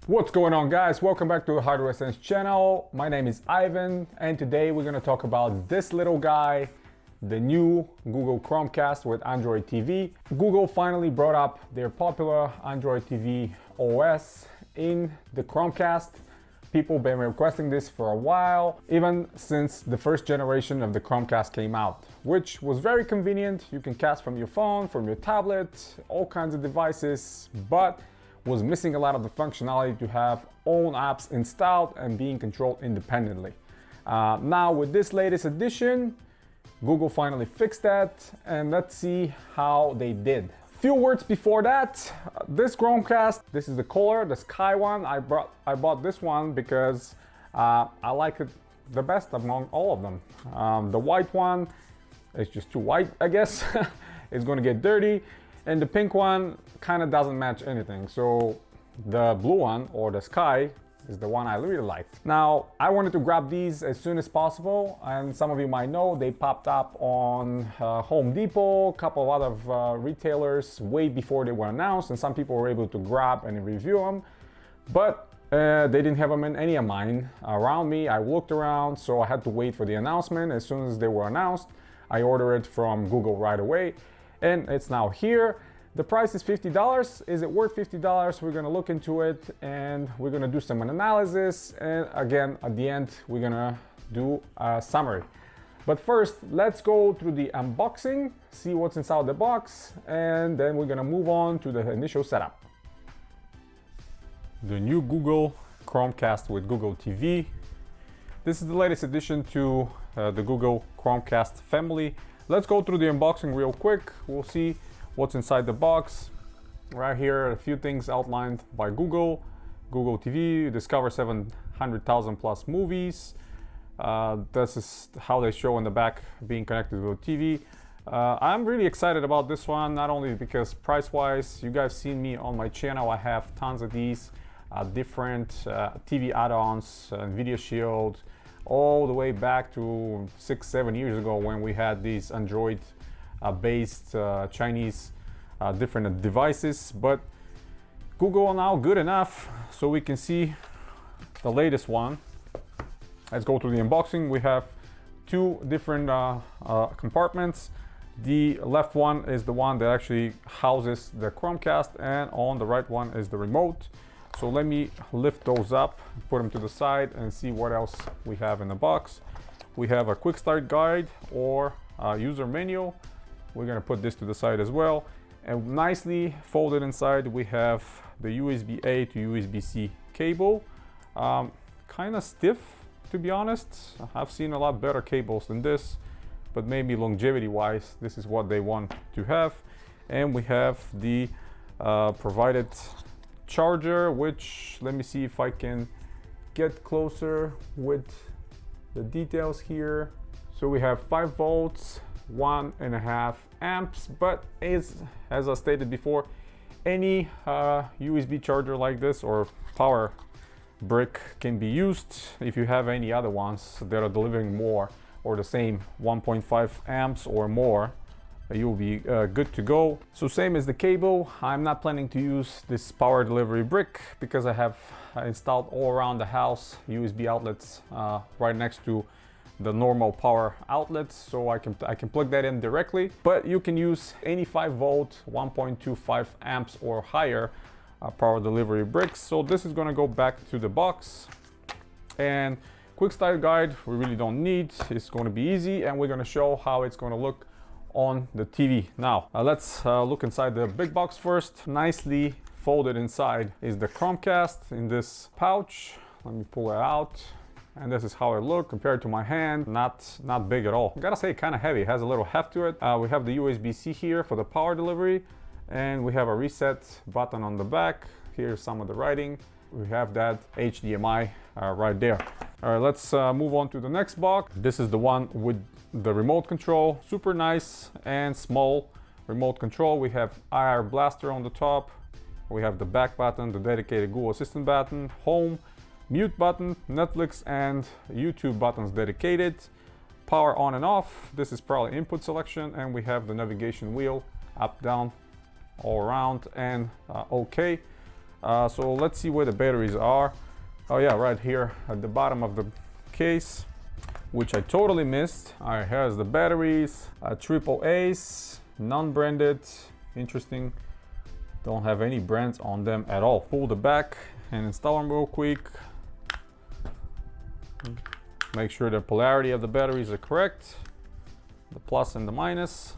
What's going on, guys? Welcome back to the Hardware Sense channel. My name is Ivan, and today we're going to talk about this little guy, the new Google Chromecast with Android TV. Google finally brought up their popular Android TV OS in the Chromecast. People have been requesting this for a while, even since the first generation of the Chromecast came out, which was very convenient. You can cast from your phone, from your tablet, all kinds of devices, but was missing a lot of the functionality to have own apps installed and being controlled independently. Now with this latest edition, Google finally fixed that, and let's see how they did. Few words before that, this Chromecast, this is the color, the sky one. I bought this one because I like it the best among all of them. The white one is just too white, I guess. It's gonna get dirty. And the pink one kind of doesn't match anything. So the blue one, or the sky, is the one I really liked. Now, I wanted to grab these as soon as possible, and some of you might know they popped up on Home Depot, a couple of other retailers way before they were announced, and some people were able to grab and review them, but they didn't have them in any of mine around me. I looked around, so I had to wait for the announcement. As soon as they were announced, I ordered it from Google right away, and it's now here. The price is $50. Is it worth $50? We're gonna look into it, and we're gonna do some analysis, and again at the end we're gonna do a summary. But first, let's go through the unboxing, see what's inside the box, and then we're gonna move on to the initial setup. The new Google Chromecast with Google TV. This is the latest addition to the Google Chromecast family. Let's go through the unboxing real quick. We'll see what's inside the box. Right here, a few things outlined by Google. Google TV, discover 700,000 plus movies. This is how they show in the back being connected to a TV. I'm really excited about this one, not only because price-wise, you guys seen me on my channel, I have tons of these different TV add-ons, Video Shield, all the way back to 6-7 years ago when we had these Android based Chinese different devices. But Google are now good enough so we can see the latest one. Let's go to the unboxing. We have two different compartments. The left one is the one that actually houses the Chromecast, and on the right one is the remote. So let me lift those up, put them to the side, and see what else we have in the box. We have a quick start guide or user manual. We're gonna put this to the side as well. And nicely folded inside, we have the USB-A to USB-C cable. Kind of stiff, to be honest. I've seen a lot better cables than this, but maybe longevity-wise, this is what they want to have. And we have the provided charger, which, let me see if I can get closer with the details here. So we have 5 volts, 1.5 amps, but as I stated before, any USB charger like this or power brick can be used. If you have any other ones that are delivering more or the same 1.5 amps or more, you'll be good to go. So same as the cable, I'm not planning to use this power delivery brick because I have installed all around the house USB outlets right next to the normal power outlets, so I can plug that in directly. But you can use any 5 volt, 1.25 amps or higher power delivery bricks. So this is going to go back to the box, and quick start guide we really don't need. It's going to be easy, and we're going to show how it's going to look on the TV. Now let's look inside the big box first. Nicely folded inside is the Chromecast in this pouch. Let me pull it out, and this is how it looks compared to my hand. Not big at all. I gotta say, kind of heavy. It has a little heft to it. We have the USB-C here for the power delivery, and we have a reset button on the back. Here's some of the writing. We have that HDMI right there. All right, let's move on to the next box. This is the one with the remote control. Super nice and small remote control. We have IR blaster on the top. We have the back button, the dedicated Google Assistant button, home, mute button, Netflix and YouTube buttons dedicated, power on and off. This is probably input selection, and we have the navigation wheel up, down, all around, and OK. So let's see where the batteries are. Oh yeah, right here at the bottom of the case, which I totally missed. All right, here's the batteries, triple A's, non-branded, interesting. Don't have any brands on them at all. Pull the back and install them real quick. Make sure the polarity of the batteries are correct, the plus and the minus.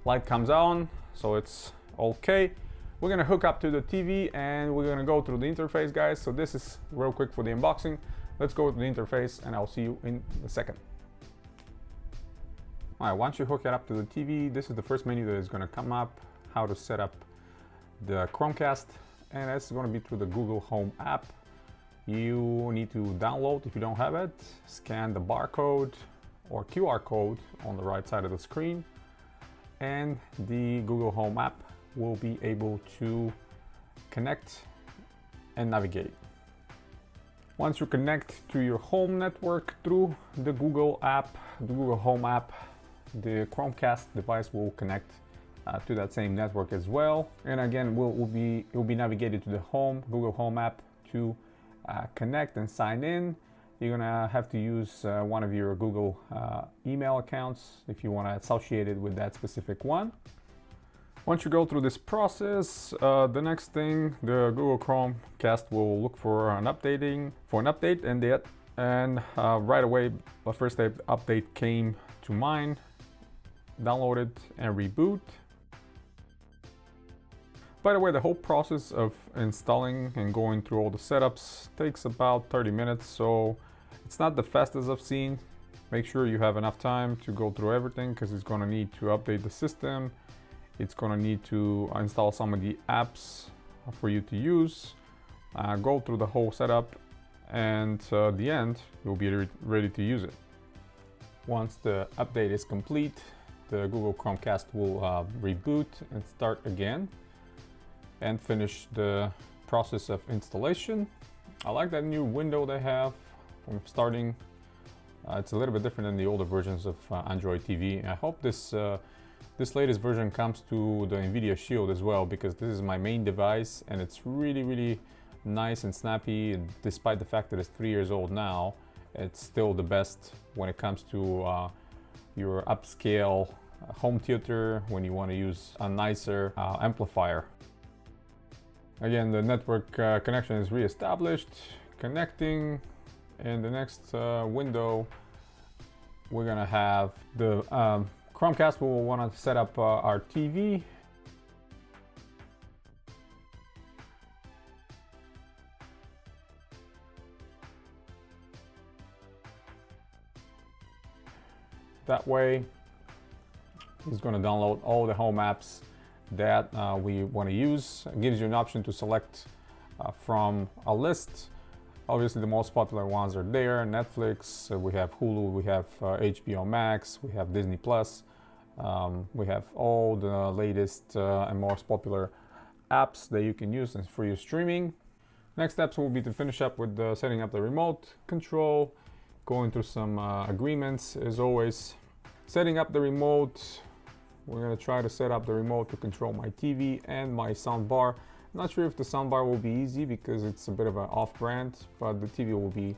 Light comes on, so it's okay. We're gonna hook up to the TV and we're gonna go through the interface, guys. So this is real quick for the unboxing. Let's go to the interface and I'll see you in a second. All right, once you hook it up to the TV, this is the first menu that is gonna come up, how to set up the Chromecast, and it's gonna be through the Google Home app. You need to download, if you don't have it, scan the barcode or QR code on the right side of the screen, and the Google Home app will be able to connect and navigate. Once you connect to your home network through the Google app, the Google Home app, the Chromecast device will connect to that same network as well. And again, it will be navigated to the Google Home app to connect and sign in. You're gonna have to use one of your Google email accounts if you want to associate it with that specific one. Once you go through this process, the next thing, the Google Chromecast will look for an update, and right away, the first update came to mine. Download it and reboot. By the way, the whole process of installing and going through all the setups takes about 30 minutes, so it's not the fastest I've seen. Make sure you have enough time to go through everything because it's going to need to update the system. It's going to need to install some of the apps for you to use, go through the whole setup, and at the end, you'll be ready to use it. Once the update is complete, the Google Chromecast will reboot and start again and finish the process of installation. I like that new window they have from starting. It's a little bit different than the older versions of Android TV. I hope this latest version comes to the NVIDIA Shield as well, because this is my main device and it's really nice and snappy. And despite the fact that it's 3 years old now, it's still the best when it comes to your upscale home theater when you want to use a nicer amplifier. Again, the network connection is re-established, connecting. In the next window, we're gonna have the Chromecast. Will want to set up our TV. That way, he's going to download all the home apps that we want to use. It gives you an option to select from a list. Obviously, the most popular ones are there. Netflix, we have Hulu, we have HBO Max, we have Disney Plus. We have all the latest and most popular apps that you can use for your streaming. Next steps will be to finish up with setting up the remote control, going through some agreements as always. Setting up the remote, we're going to try to set up the remote to control my TV and my soundbar. Not sure if the soundbar will be easy because it's a bit of an off-brand, but the TV will be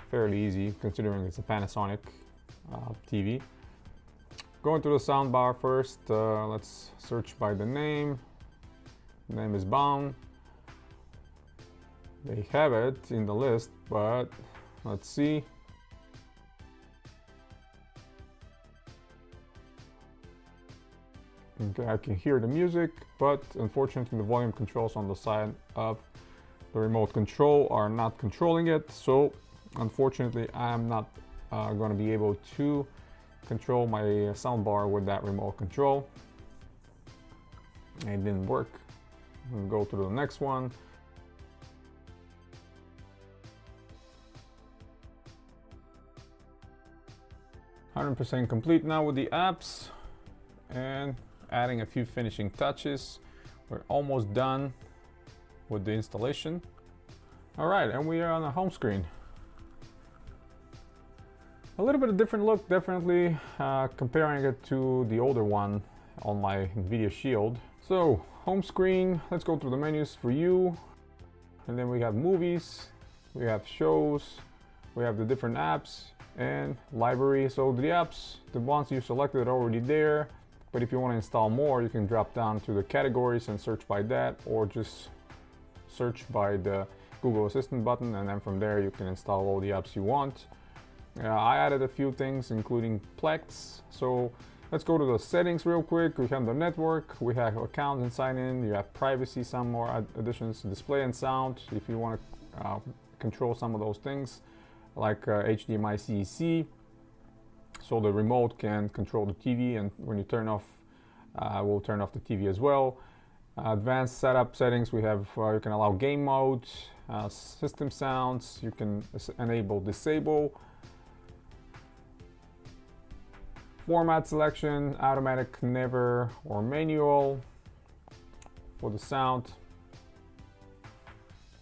fairly easy considering it's a Panasonic TV. Going to the soundbar first, let's search by the name. The name is bound. They have it in the list, but let's see. Okay, I can hear the music, but unfortunately the volume controls on the side of the remote control are not controlling it. So unfortunately I'm not going to be able to control my soundbar with that remote control. It didn't work. We'll go to the next one. %100% complete now with the apps and adding a few finishing touches. We're almost done with the installation. All right, and we are on the home screen. A little bit of different look, definitely, comparing it to the older one on my NVIDIA Shield. So home screen, let's go through the menus for you. And then we have movies, we have shows, we have the different apps and library. So the apps, the ones you selected are already there. But if you want to install more, you can drop down to the categories and search by that, or just search by the Google Assistant button, and then from there you can install all the apps you want. I added a few things, including Plex. So let's go to the settings real quick. We have the network, we have accounts and sign in, you have privacy, some more additions, display and sound, if you want to control some of those things, like HDMI CEC. So the remote can control the TV, and when you turn off, we'll turn off the TV as well. Advanced setup settings, we have, you can allow game mode, system sounds, you can enable disable. Format selection, automatic, never, or manual for the sound.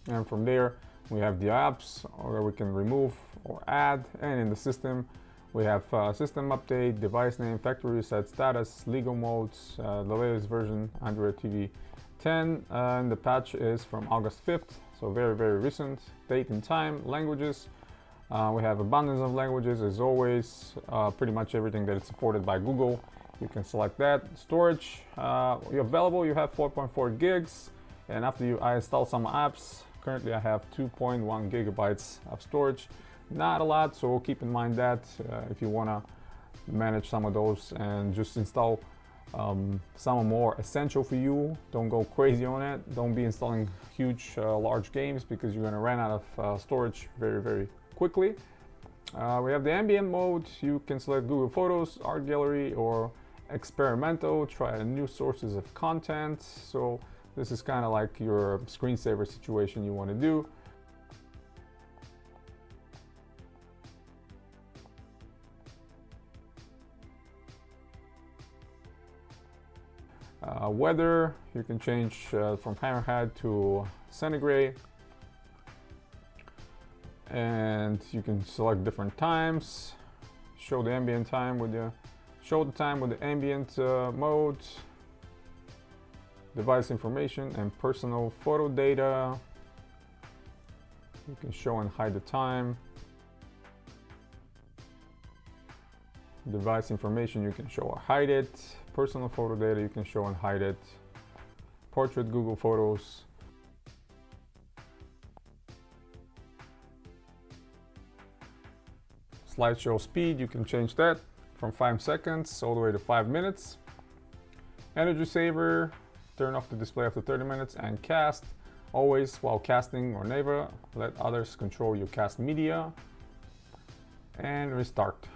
And from there, we have the apps where we can remove or add, and in the system, we have system update, device name, factory reset, status, legal modes, the latest version, Android TV 10, and the patch is from August 5th, so very, very recent. Date and time, languages. We have abundance of languages as always, pretty much everything that is supported by Google. You can select that. Storage, available, you have 4.4 gigs, and after I install some apps, currently I have 2.1 gigabytes of storage. Not a lot, so keep in mind that if you want to manage some of those and just install some more essential for you. Don't go crazy on it. Don't be installing huge, large games, because you're going to run out of storage very, very quickly. We have the ambient mode. You can select Google Photos, Art Gallery, or Experimental. Try new sources of content. So this is kind of like your screensaver situation you want to do. Weather, you can change from Fahrenheit to centigrade, and you can select different times. Show the ambient time with the ambient mode. Device information and personal photo data. You can show and hide the time. Device information, you can show or hide it. Personal photo data, you can show and hide it. Portrait, Google Photos. Slideshow speed, you can change that from 5 seconds all the way to 5 minutes. Energy saver, turn off the display after 30 minutes, and cast. Always while casting or never let others control your cast media. And restart.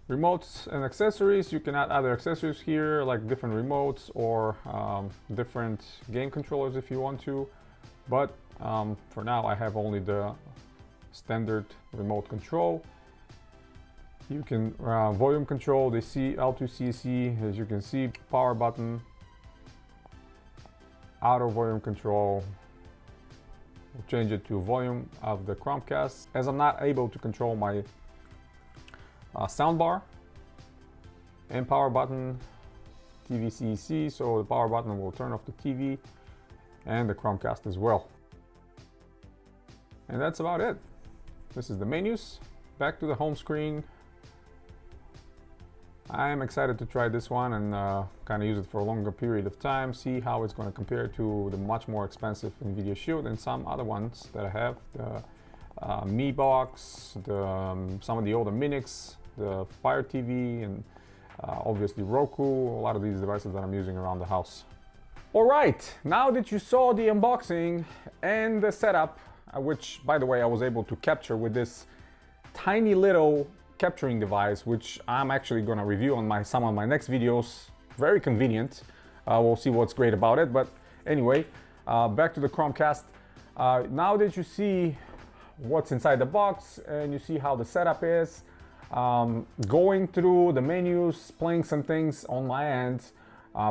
Remotes and accessories, you can add other accessories here, like different remotes or different game controllers if you want to, but for now I have only the standard remote control. You can volume control the L2CC, as you can see, power button, auto volume control. We'll change it to volume of the Chromecast, as I'm not able to control my soundbar. And power button, TV CEC, so the power button will turn off the TV and the Chromecast as well. And that's about it. This is the menus. Back to the home screen. I am excited to try this one and kind of use it for a longer period of time, see how it's going to compare to the much more expensive NVIDIA Shield and some other ones that I have, the Mi Box, some of the older Minix, the Fire TV, and obviously Roku, a lot of these devices that I'm using around the house. All right, now that you saw the unboxing and the setup, which by the way I was able to capture with this tiny little capturing device, which I'm actually going to review on some of my next videos. Very convenient. We'll see what's great about it, but anyway, back to the Chromecast. Now that you see what's inside the box and you see how the setup is, going through the menus, playing some things on my end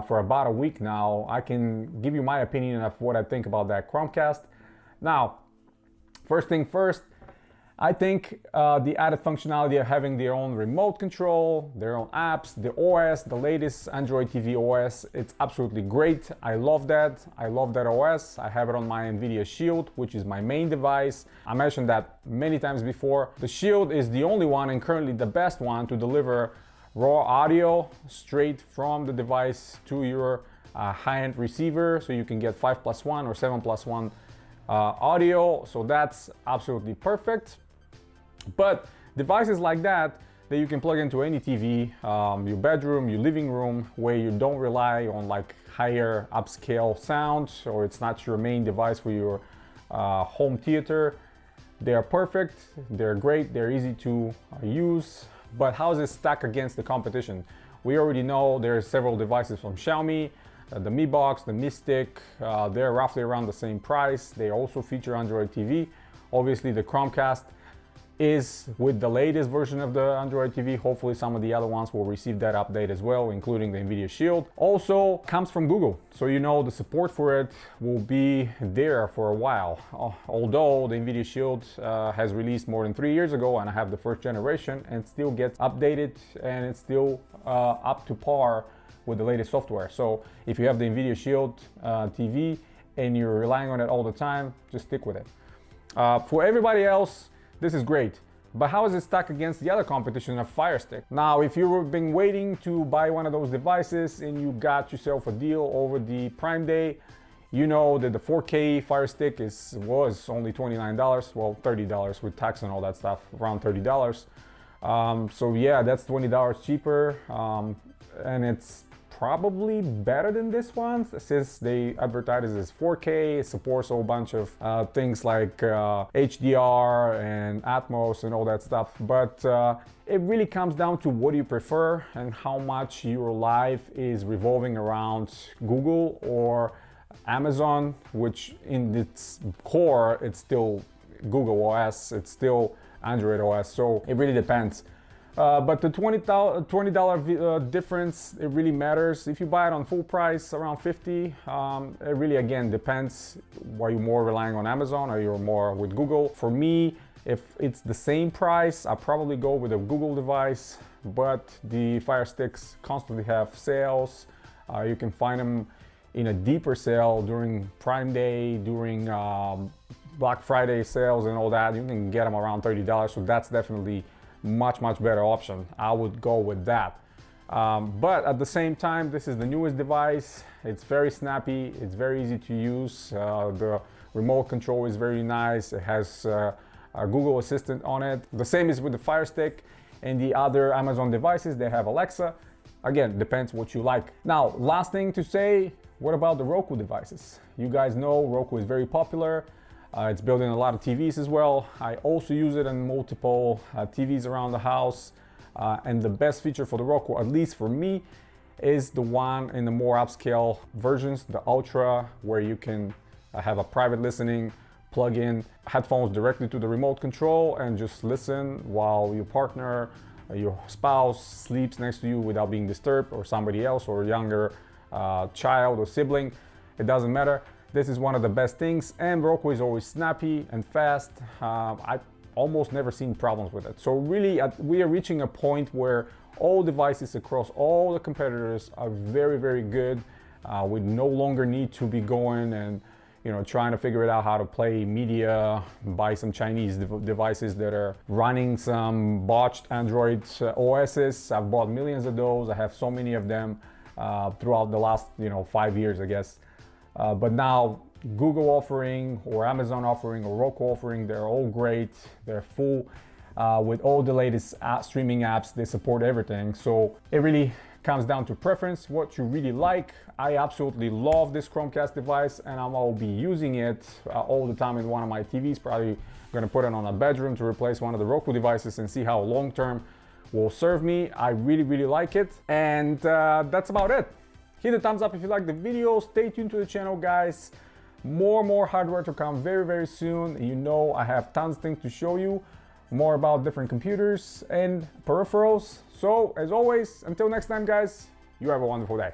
for about a week now, I can give you my opinion of what I think about that Chromecast. Now, first thing first, I think the added functionality of having their own remote control, their own apps, the OS, the latest Android TV OS, it's absolutely great. I love that. I love that OS. I have it on my NVIDIA Shield, which is my main device. I mentioned that many times before. The Shield is the only one and currently the best one to deliver raw audio straight from the device to your high-end receiver, so you can get 5+1 or 7+1 audio. So that's absolutely perfect. But devices like that you can plug into any TV, your bedroom, your living room, where you don't rely on like higher upscale sound, or it's not your main device for your home theater. They are perfect, they're great, they're easy to use. But how does it stack against the competition? We already know there's several devices from Xiaomi, the Mi Box, the Mi Stick, they're roughly around the same price. They also feature Android TV. Obviously the Chromecast is with the latest version of the Android TV. Hopefully some of the other ones will receive that update as well, including the NVIDIA Shield. Also comes from Google, so you know the support for it will be there for a while. Although the NVIDIA Shield has released more than 3 years ago, and I have the first generation, and it still gets updated and it's still up to par with the latest software. So if you have the NVIDIA Shield TV and you're relying on it all the time, just stick with it. For everybody else, this is great, but how is it stacked against the other competition of Fire Stick? Now, if you've been waiting to buy one of those devices and you got yourself a deal over the Prime Day, you know that the 4K Fire Stick was only $29, well, $30 with tax and all that stuff, around $30. So yeah, that's $20 cheaper, and it's probably better than this one, since they advertise it as 4K. It supports a whole bunch of things like HDR and Atmos and all that stuff. But it really comes down to what do you prefer and how much your life is revolving around Google or Amazon, which in its core, it's still Google OS, it's still Android OS. So it really depends. But the $20 difference, it really matters. If you buy it on full price, around $50, it really, again, depends. Are you more relying on Amazon or you're more with Google? For me, if it's the same price, I'll probably go with a Google device, but the Fire Sticks constantly have sales. You can find them in a deeper sale during Prime Day, during Black Friday sales and all that. You can get them around $30, so that's definitely much better option. I would go with that. But at the same time, this is the newest device. It's very snappy, it's very easy to use. The remote control is very nice. It has a Google Assistant on it. The same is with the Fire Stick and the other Amazon devices. They have Alexa. Again, depends what you like. Now, last thing to say, what about the Roku devices? You guys know Roku is very popular. It's built in a lot of TVs as well. I also use it in multiple TVs around the house. And the best feature for the Roku, at least for me, is the one in the more upscale versions, the Ultra, where you can have a private listening, plug in headphones directly to the remote control and just listen while your partner, your spouse sleeps next to you without being disturbed, or somebody else, or a younger child or sibling. It doesn't matter. This is one of the best things, and Roku is always snappy and fast. I've almost never seen problems with it. So really, we are reaching a point where all devices across all the competitors are very good. We no longer need to be going and trying to figure it out how to play media, buy some Chinese devices that are running some botched Android OSs. I've bought millions of those. I have so many of them throughout the last 5 years, I guess. But now Google offering or Amazon offering or Roku offering, they're all great. They're full with all the latest streaming apps. They support everything. So it really comes down to preference, what you really like. I absolutely love this Chromecast device, and I'll be using it all the time in one of my TVs. Probably gonna put it on a bedroom to replace one of the Roku devices and see how long-term will serve me. I really like it. And that's about it. Hit the thumbs up if you like the video. Stay tuned to the channel, guys. More hardware to come very soon. I have tons of things to show you, more about different computers and peripherals. So as always, until next time, guys, you have a wonderful day.